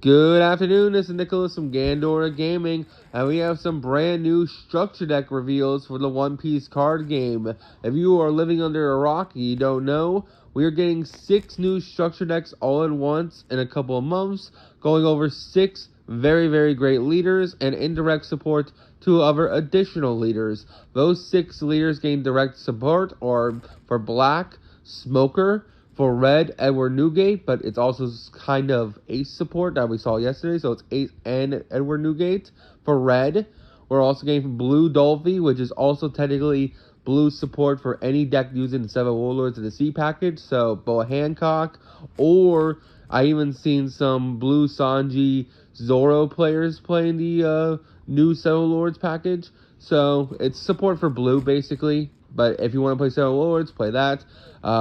Good afternoon, this is Nicholas from Gandora Gaming, and we have some brand new structure deck reveals for the One Piece card game. If you are living under a rock and you don't know, we are getting 6 new structure decks all at once in a couple of months, going over 6 very great leaders and indirect support to other additional leaders. Those 6 leaders gain direct support or for Black, Smoker. For red, Edward Newgate, but it's also kind of ace support that we saw yesterday, so it's ace and Edward Newgate. For red, we're also getting blue Dolphy, which is also technically blue support for any deck using the 7 Warlords of the Sea package, so Boa Hancock, or I even seen some blue Sanji Zoro players playing the new 7 Warlords package, so it's support for blue basically. But if you want to play 7 Lords, play that.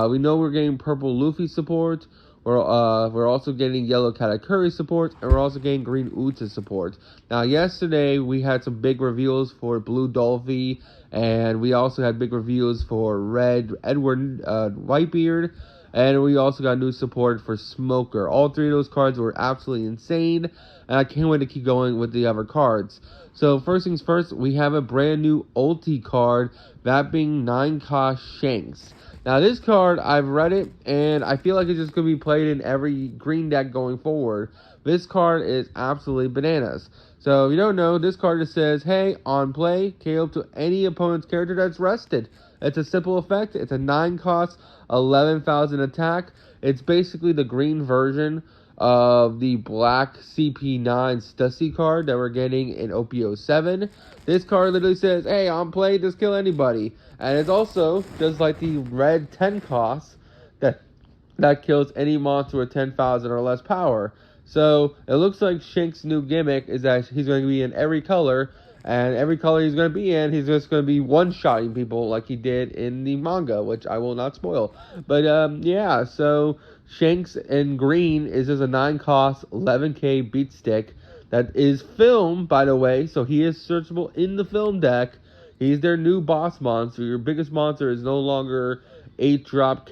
We know we're getting purple Luffy support. We're also getting yellow Katakuri support, and we're also getting green Uta support. Now, yesterday we had some big reveals for blue Dolphy, and we also had big reveals for red Edward Whitebeard, and we also got new support for Smoker. All 3 of those cards were absolutely insane, and I can't wait to keep going with the other cards. So first things first, we have a brand new ulti card, that being 9-cost Shanks. Now this card, I've read it, and I feel like it's just going to be played in every green deck going forward. This card is absolutely bananas. So if you don't know, this card just says, hey, on play, KO to any opponent's character that's rested. It's a simple effect. It's a 9-cost, 11,000 attack. It's basically the green version of the black CP9 Stussy card that we're getting in OPO7. This card literally says, hey, on play, just kill anybody. And it's also just like the red 10 cost that kills any monster with 10,000 or less power. So it looks like Shanks' new gimmick is that he's going to be in every color, and every color he's going to be in, he's just going to be one-shotting people like he did in the manga, which I will not spoil. But yeah, so Shanks in green is just a 9-cost, 11k beat stick that is film, by the way, so he is searchable in the film deck. He's their new boss monster. Your biggest monster is no longer 8-drop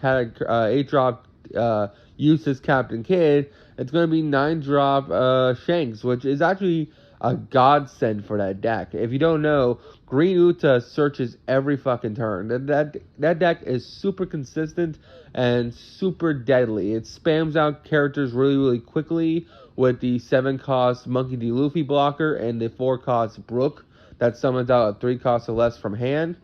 useless Captain Kidd. It's going to be 9-drop Shanks, which is actually a godsend for that deck. If you don't know, Green Uta searches every fucking turn. That deck is super consistent and super deadly. It spams out characters really quickly with the 7-cost Monkey D. Luffy blocker and the 4-cost Brook that summons out a 3 cost or less from hand.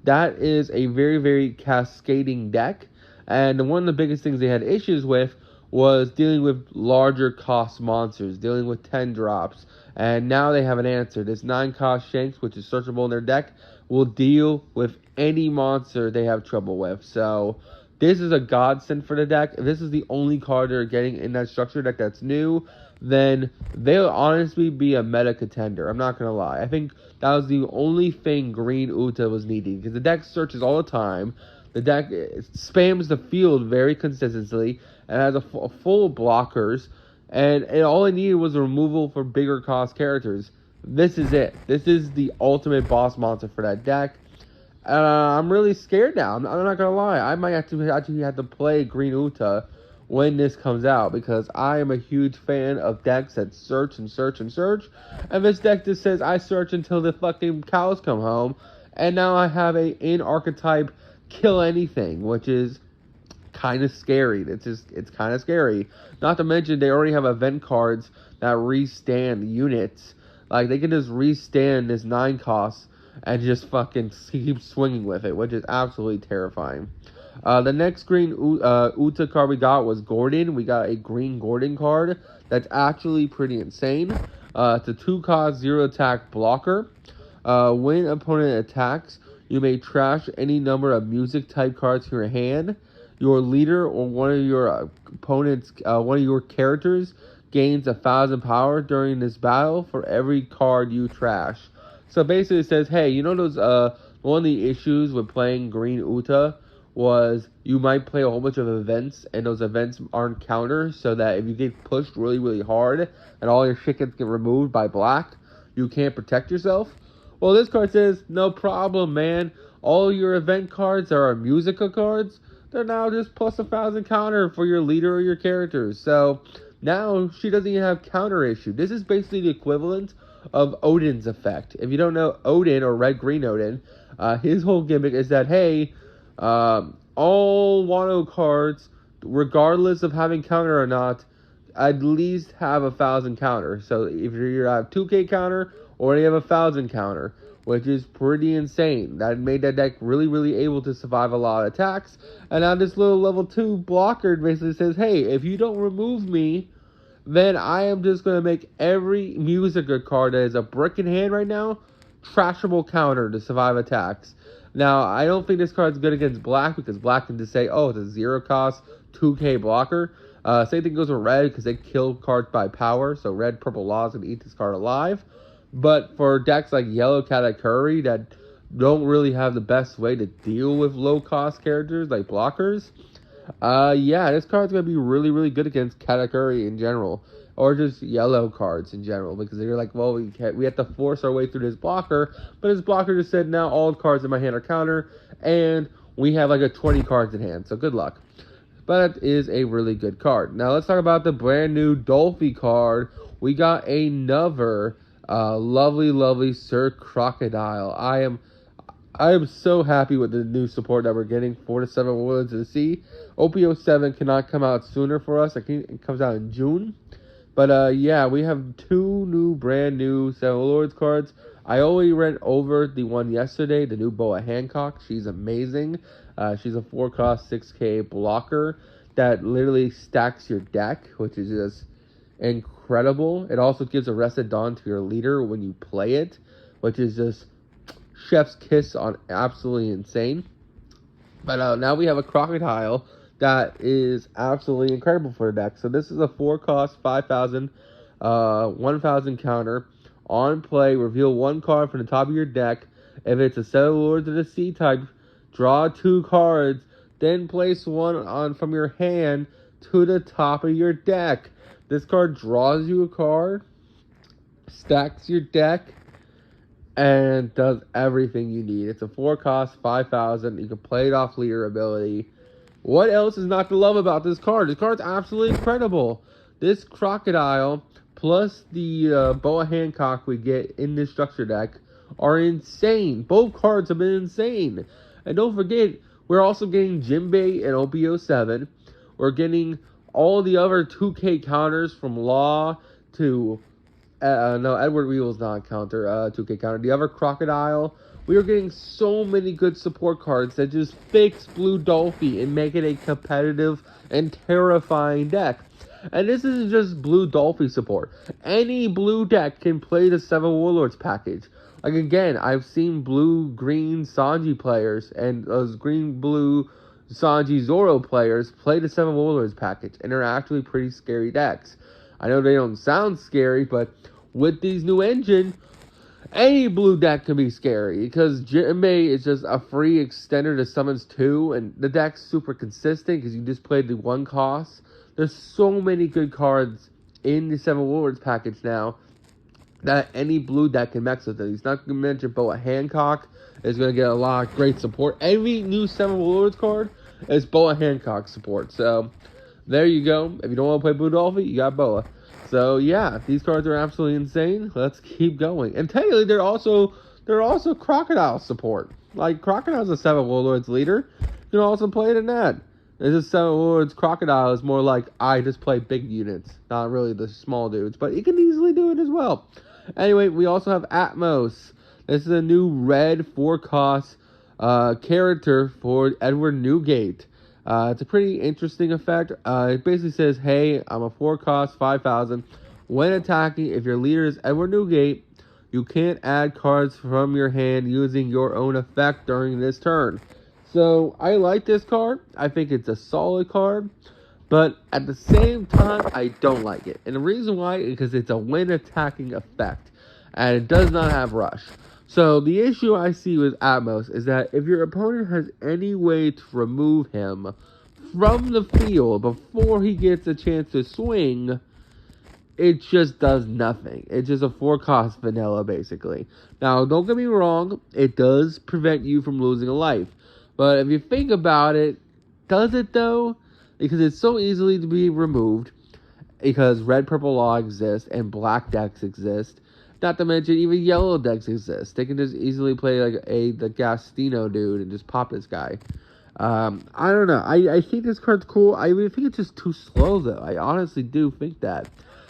That is a very cascading deck, and one of the biggest things they had issues with was dealing with larger cost monsters, dealing with 10 drops, and now they have an answer. This 9-cost Shanks, which is searchable in their deck, will deal with any monster they have trouble with. So this is a godsend for the deck. If this is the only card they're getting in that structure deck that's new, then they'll honestly be a meta contender. I'm not going to lie. I think that was the only thing Green Uta was needing, because the deck searches all the time. The deck spams the field very consistently and has a full blockers, and all it needed was a removal for bigger cost characters. This is it. This is the ultimate boss monster for that deck. I'm really scared now. I'm not going to lie. I might actually have to play Green Uta when this comes out, because I am a huge fan of decks that search, and this deck just says I search until the fucking cows come home, and now I have a in-archetype kill anything, which is kind of scary. It's kind of scary. Not to mention they already have event cards that restand units. Like, they can just restand this 9-cost and just fucking keep swinging with it, which is absolutely terrifying. The next green Uta card we got was Gordon. We got a green Gordon card that's actually pretty insane. It's a 2-cost, 0-attack blocker. When opponent attacks, you may trash any number of music-type cards to your hand. Your leader or one of your opponent's, one of your characters gains 1,000 power during this battle for every card you trash. So basically it says, hey, you know those, one of the issues with playing green Uta was you might play a whole bunch of events, and those events aren't counters, so that if you get pushed really hard and all your shit gets removed by black, you can't protect yourself. Well, this card says, no problem, man. All your event cards are musical cards. They're now just plus 1,000 counter for your leader or your characters. So Now she doesn't even have counter issue. This is basically the equivalent of Odin's effect. If you don't know Odin or Red Green Odin, his whole gimmick is that, hey, all Wano cards, regardless of having counter or not, at least have 1,000 counter. So if you have 2K counter or you have 1,000 counter, which is pretty insane. That made that deck really, really able to survive a lot of attacks. And now this little level 2 blocker basically says, hey, if you don't remove me, then I am just going to make every Musica card that is a brick in hand right now trashable counter to survive attacks. Now, I don't think this card is good against black because black can just say, oh, it's a 0 cost 2K blocker. Same thing goes with red because they kill cards by power. So red, purple laws can eat this card alive. But for decks like Yellow Katakuri that don't really have the best way to deal with low-cost characters like blockers, yeah, this card's going to be really, really good against Katakuri in general. Or just yellow cards in general. Because you're like, well, we have to force our way through this blocker. But this blocker just said, now all cards in my hand are counter. And we have like a 20 cards in hand. So good luck. But it is a really good card. Now let's talk about the brand new Dolphy card. We got another lovely, lovely Sir Crocodile. I am so happy with the new support that we're getting. 4 to 7 Warlords of the Sea. OPO 7 cannot come out sooner for us. I think it comes out in June. But yeah, we have 2 new, brand new 7 Warlords cards. I already read over the one yesterday, the new Boa Hancock. She's amazing. She's a 4-cost 6K blocker that literally stacks your deck, which is just incredible. It also gives Arrested Dawn to your leader when you play it, which is just chef's kiss on absolutely insane. But now we have a Crocodile that is absolutely incredible for the deck. So this is a 4-cost 5,000, 1,000 counter. On play, reveal 1 card from the top of your deck. If it's a 7 Lords of the Sea type, draw 2 cards, then place 1 on from your hand to the top of your deck. This card draws you a card, stacks your deck, and does everything you need. It's a 4-cost 5,000. You can play it off leader ability. What else is not to love about this card? This card's absolutely incredible. This Crocodile plus the Boa Hancock we get in this structure deck are insane. Both cards have been insane. And don't forget, we're also getting Jinbei and OPO 7. We're getting all the other 2K counters from Law to... no, Edward Weevil's not a counter, 2K counter. The other Crocodile. We are getting so many good support cards that just fix Blue Dolphy and make it a competitive and terrifying deck. And this isn't just Blue Dolphy support. Any blue deck can play the 7 Warlords package. Like, again, I've seen blue-green Sanji players and those green-blue Sanji Zoro players play the 7 Warlords package. And they're actually pretty scary decks. I know they don't sound scary, but with these new engine, any blue deck can be scary. Because Jinbei is just a free extender to summons 2. And the deck's super consistent because you just played the 1 cost. There's so many good cards in the 7 Warlords package now that any blue deck can mix with it. He's not going to mention Boa Hancock is going to get a lot of great support. Every new 7 Warlords card is Boa Hancock support. So, there you go. If you don't want to play Blue Dolphy, you got Boa. So, yeah, these cards are absolutely insane. Let's keep going. And technically, they're also Crocodile support. Like, Crocodile's a 7 Warlords leader. You can also play it in that. This is 7 Warlords Crocodile is more like, I just play big units, not really the small dudes, but you can easily do it as well. Anyway, we also have Atmos. This is a new red 4-cost character for Edward Newgate. It's a pretty interesting effect. It basically says, hey, I'm a 4-cost 5,000. When attacking, if your leader is Edward Newgate, you can't add cards from your hand using your own effect during this turn. So, I like this card. I think it's a solid card. But at the same time, I don't like it. And the reason why is because it's a when attacking effect. And it does not have rush. So, the issue I see with Atmos is that if your opponent has any way to remove him from the field before he gets a chance to swing, it just does nothing. It's just a 4-cost vanilla, basically. Now, don't get me wrong. It does prevent you from losing a life. But if you think about it, does it though? Because it's so easily to be removed. because red, purple law exists and black decks exist. Not to mention even yellow decks exist. They can just easily play like the Gastino dude and just pop this guy. I don't know. I think this card's cool. I really think it's just too slow though. I honestly do think that.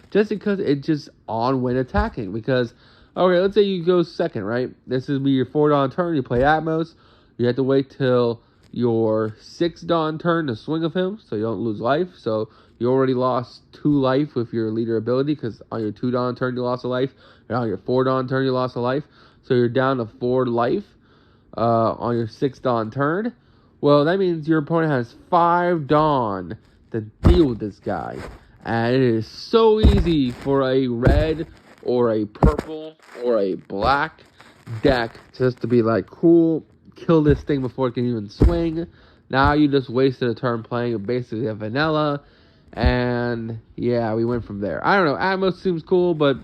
Just because it's just on when attacking. Because, okay, let's say you go second, right? This is be your 4 Dawn turn. You play Atmos. You have to wait till your 6 Dawn turn to swing of him so you don't lose life. So you already lost 2 life with your leader ability because on your 2 Dawn turn you lost a life. And on your 4 Dawn turn you lost a life. So you're down to 4 life on your 6 Dawn turn. Well, that means your opponent has 5 Dawn to deal with this guy. And it is so easy for a red or a purple or a black deck just to be like, cool, kill this thing before it can even swing. Now you just wasted a turn playing basically a vanilla. And yeah, we went from there. I don't know. Atmos seems cool, but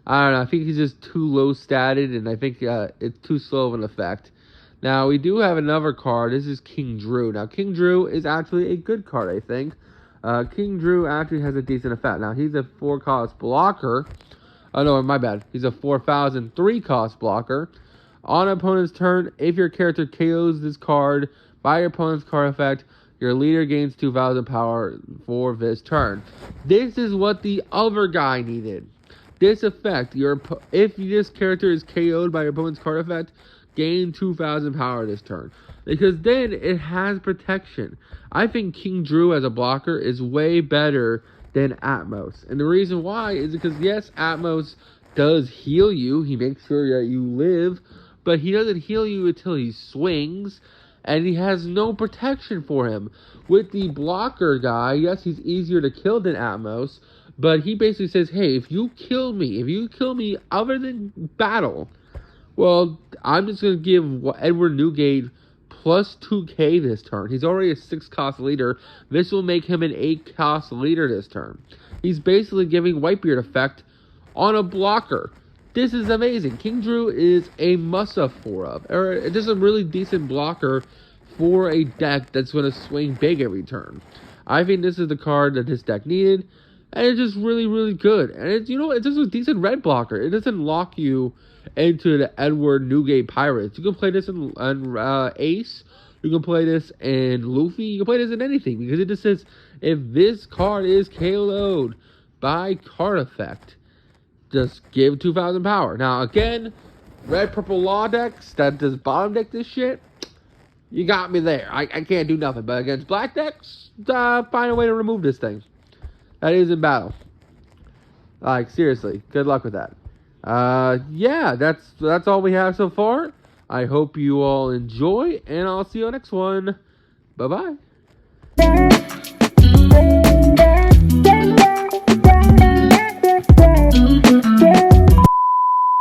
I don't know. I think he's just too low statted, and I think it's too slow of an effect. Now, we do have another card. This is King Drew. Now, King Drew is actually a good card, I think. King Drew actually has a decent effect. Now, he's a 4-cost blocker. Oh, no, my bad. He's a 4,003-cost blocker. On opponent's turn, if your character KOs this card by your opponent's card effect, your leader gains 2,000 power for this turn. This is what the other guy needed. This effect, if this character is KO'd by your opponent's card effect, gain 2,000 power this turn. Because then it has protection. I think King Drew as a blocker is way better than Atmos. And the reason why is because, yes, Atmos does heal you. He makes sure that you live. But he doesn't heal you until he swings. And he has no protection for him. With the blocker guy, yes, he's easier to kill than Atmos. But he basically says, hey, if you kill me other than battle, well, I'm just going to give Edward Newgate plus 2k this turn. He's already a 6-cost leader. This will make him an 8-cost leader this turn. He's basically giving Whitebeard effect on a blocker. This is amazing. King Drew is a must-have or just a really decent blocker for a deck that's going to swing big every turn. I think this is the card that this deck needed, and it's just really, really good. And it's, it's just a decent red blocker. It doesn't lock you into the Edward Newgate Pirates. You can play this in Ace. You can play this in Luffy. You can play this in anything, because it just says if this card is KO'd by card effect, just give 2,000 power. Now, again, red, purple law decks that does bottom deck this shit, you got me there. I can't do nothing. But against black decks, find a way to remove this thing. That is in battle. Like, seriously, good luck with that. Yeah, that's all we have so far. I hope you all enjoy, and I'll see you on the next one. Bye-bye.